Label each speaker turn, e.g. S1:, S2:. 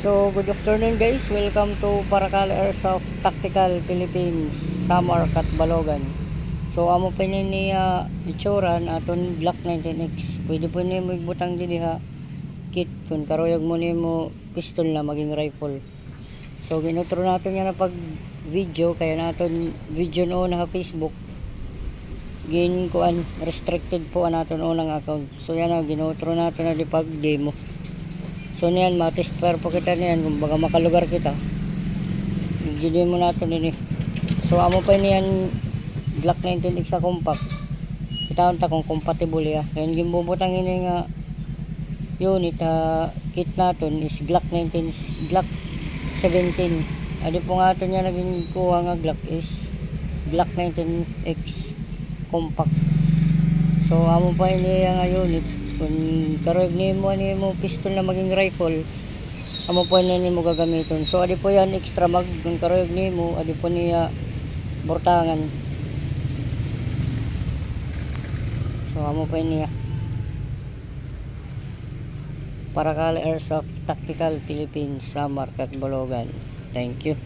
S1: So, good afternoon guys. Welcome to Parakal Airsoft Tactical Philippines Summer Cat Balogan. So, amo pa ni itsura aton Glock 19X. Pwede po ni mo igbutang dili ha kit kun karoyag mo ni mo pistol na maging rifle. So, ginutro natin yan na pag video kaya naton video noon na Facebook. Gin kuan restricted po naton unang account. So, yan na ginutro natin na di pag demo. So niyan matest fire po kita niyan kung baga makalugar kita. Gidi mo natin ini. So amo pa niyan Glock 19X sa compact. Kita unta kung compatible ya. Kaya gimbubutang ini nga unit kit naton is Glock 19 Glock 17. Adi po nga aton niya naging kuha nga Glock is Glock 19X compact. So amo pa ini nga unit kung karoy ni mo pistol na maging rifle amo po na ni mo gagamiton. So adi po yan extra mag kung karoy ni mo adi po niya bortangan. So amo po niya Parakal Airsoft Tactical Philippines Summer Cat Balogan. Thank you.